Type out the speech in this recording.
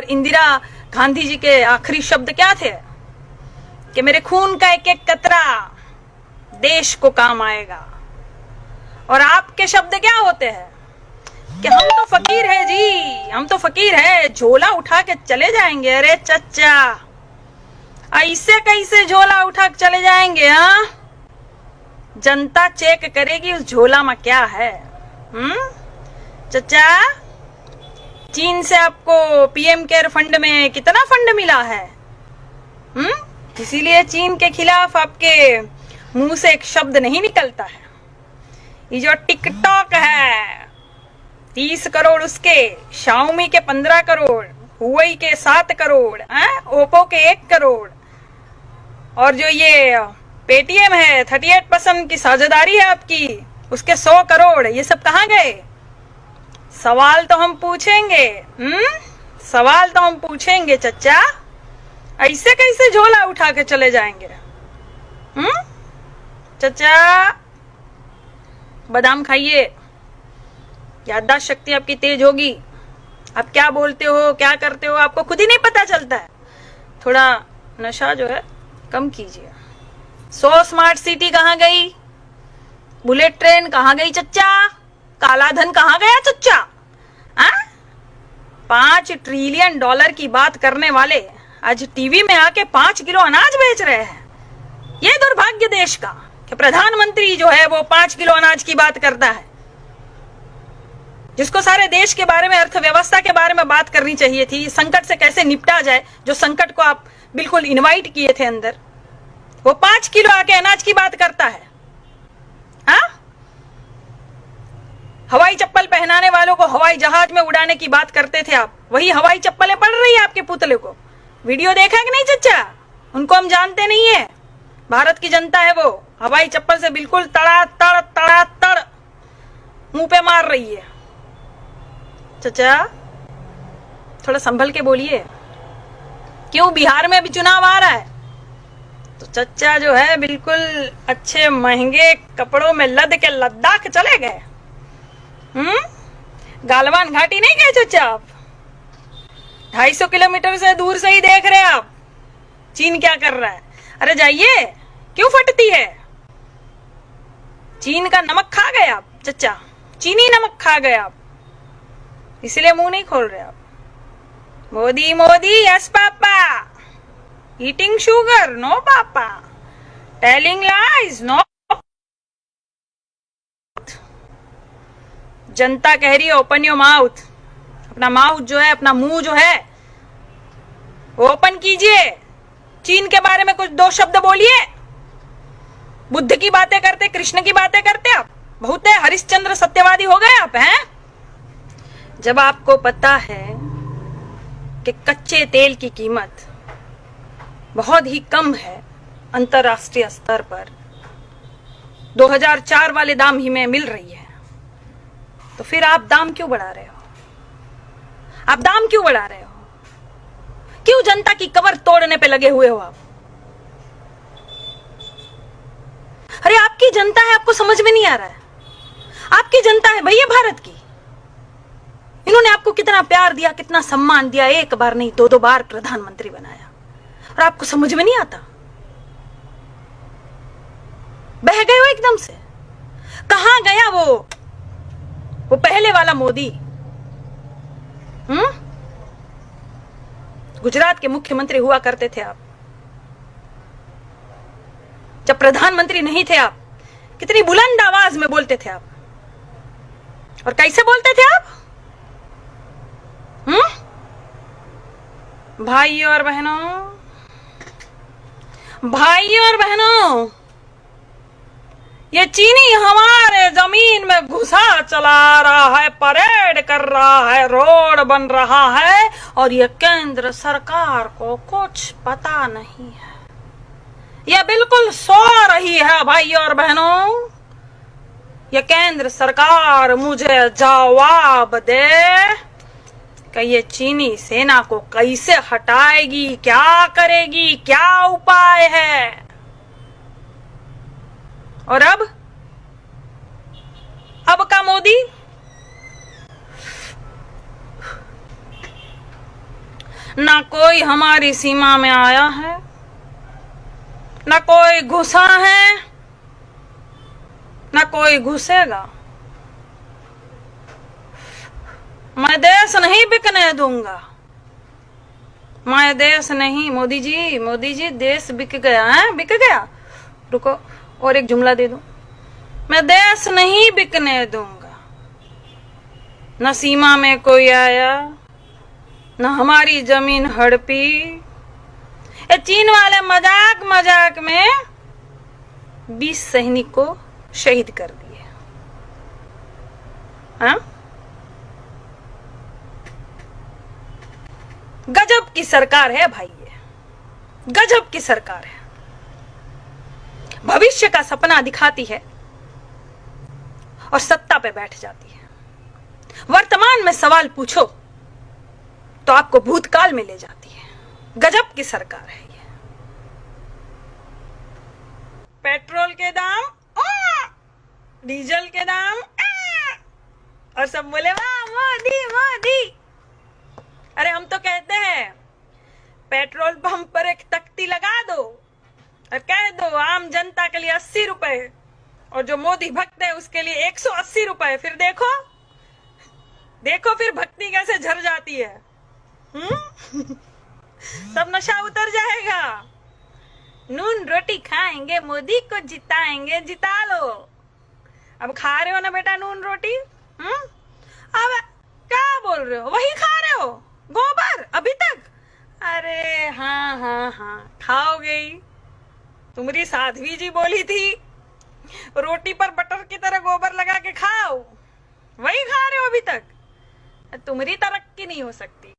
इंदिरा गांधी जी के आखिरी शब्द क्या थे कि मेरे खून का एक एक कतरा देश को काम आएगा। और आपके शब्द क्या होते हैं कि हम तो फकीर है जी, हम तो फकीर है, झोला उठा के चले जाएंगे। अरे चच्चा, ऐसे कैसे झोला उठा के चले जाएंगे? हाँ, जनता चेक करेगी उस झोला में क्या है। चच्चा, चीन से आपको पीएम केयर फंड में कितना फंड मिला है? इसीलिए चीन के खिलाफ आपके मुंह से एक शब्द नहीं निकलता है। ये जो टिकटॉक है 30 करोड़ उसके, शाओमी के 15 करोड़, हुआई के 7 करोड़, ओप्पो के 1 करोड़, और जो ये पेटीएम है 38% की साझेदारी है आपकी, उसके 100 करोड़, ये सब कहाँ गए? सवाल तो हम पूछेंगे, सवाल तो हम पूछेंगे चच्चा। ऐसे कैसे झोला उठा के चले जाएंगे? चच्चा, बादाम खाइए, याददाश्त शक्ति आपकी तेज होगी। आप क्या बोलते हो, क्या करते हो, आपको खुद ही नहीं पता चलता है। थोड़ा नशा जो है कम कीजिए। 100 स्मार्ट सिटी कहाँ गई? बुलेट ट्रेन कहाँ गई चच्चा? काला धन कहाँ गया चच्चा? 5 ट्रिलियन डॉलर की बात करने वाले आज टीवी में आके 5 किलो अनाज बेच रहे हैं। ये दुर्भाग्य देश का कि प्रधानमंत्री जो है वो 5 किलो अनाज की बात करता है, जिसको सारे देश के बारे में, अर्थव्यवस्था के बारे में बात करनी चाहिए थी। संकट से कैसे निपटा जाए, जो संकट को आप बिल्कुल इनवाइट किए थे अंदर, वो 5 किलो आके अनाज की बात करता है। हवाई चप्पल पहनाने वालों को हवाई जहाज में उड़ाने की बात करते थे आप, वही हवाई चप्पलें पड़ रही है आपके पुतले को। वीडियो देखा कि नहीं चच्चा? उनको हम जानते नहीं है, भारत की जनता है वो। हवाई चप्पल से बिल्कुल तड़ा मुंह पे मार रही है। चच्चा, थोड़ा संभल के बोलिए। क्यों? बिहार में भी चुनाव आ रहा है, तो चच्चा जो है बिल्कुल अच्छे महंगे कपड़ों में लद के लद्दाख चले गए। गालवान घाटी नहीं गए चच्चा आप? 250 किलोमीटर से दूर से ही देख रहे आप चीन क्या कर रहा है। अरे जाइए, क्यों फटती है? चीन का नमक खा गए आप चच्चा, चीनी नमक खा गए आप, इसलिए मुंह नहीं खोल रहे आप। Modi Modi, yes papa, eating sugar, no papa, telling lies, no. जनता कह रही है ओपन योर माउथ। अपना माउथ जो है, अपना मुंह जो है ओपन कीजिए। चीन के बारे में कुछ 2 शब्द बोलिए। बुद्ध की बातें करते, कृष्ण की बातें करते आप, बहुत है हरिश्चंद्र सत्यवादी हो गए आप हैं। जब आपको पता है कि कच्चे तेल की कीमत बहुत ही कम है अंतरराष्ट्रीय स्तर पर, 2004 वाले दाम ही में मिल रही है, तो फिर आप दाम क्यों बढ़ा रहे हो? आप दाम क्यों बढ़ा रहे हो? क्यों जनता की कमर तोड़ने पे लगे हुए हो आप? अरे आपकी जनता है, आपको समझ में नहीं आ रहा है? आपकी जनता है भैया भारत की। इन्होंने आपको कितना प्यार दिया, कितना सम्मान दिया, 1 बार नहीं 2-2 बार प्रधानमंत्री बनाया, और आपको समझ में नहीं आता? बह गए हो एकदम से। कहां गया वो पहले वाला मोदी? गुजरात के मुख्यमंत्री हुआ करते थे आप, जब प्रधानमंत्री नहीं थे आप, कितनी बुलंद आवाज में बोलते थे आप। और कैसे बोलते थे आप? भाइयों और बहनों, ये चीनी हमारे जमीन में घुसा चला रहा है, परेड कर रहा है, रोड बन रहा है, और ये केंद्र सरकार को कुछ पता नहीं है। ये बिल्कुल सो रही है भाइयों और बहनों। ये केंद्र सरकार मुझे जवाब दे कि ये चीनी सेना को कैसे हटाएगी, क्या करेगी, क्या उपाय है। और अब का मोदी ना कोई हमारी सीमा में आया है, ना कोई घुसा है, ना कोई घुसेगा। मैं देश नहीं बिकने दूंगा, मैं देश नहीं। मोदी जी देश बिक गया है, बिक गया। रुको और एक जुमला दे दो। मैं देश नहीं बिकने दूंगा, न सीमा में कोई आया, न हमारी जमीन हड़पी। ये चीन वाले मजाक मजाक में 20 सैनिक को शहीद कर दिए। हाँ? गजब की सरकार है भाई, ये गजब की सरकार है। भविष्य का सपना दिखाती है और सत्ता पे बैठ जाती है। वर्तमान में सवाल पूछो तो आपको भूतकाल में ले जाती है। गजब की सरकार है ये। पेट्रोल के दाम, डीजल के दाम, और सब बोले वाह मोदी मोदी। अरे हम तो कहते हैं पेट्रोल पंप पर एक तख्ती लगा दो और कह दो आम जनता के लिए 80 रुपए और जो मोदी भक्त है उसके लिए 180 रुपए। फिर देखो देखो फिर भक्ति कैसे झर जाती है। सब नशा उतर जाएगा। नून रोटी खाएंगे, मोदी को जिताएंगे, जिता लो। अब खा रहे हो ना बेटा नून रोटी? अब क्या बोल रहे हो? वही खा रहे हो गोबर अभी तक? अरे हाँ खाओगे ही। तुम्हारी साध्वी जी बोली थी रोटी पर बटर की तरह गोबर लगा के खाओ, वही खा रहे हो अभी तक। तुम्हारी तरक्की नहीं हो सकती।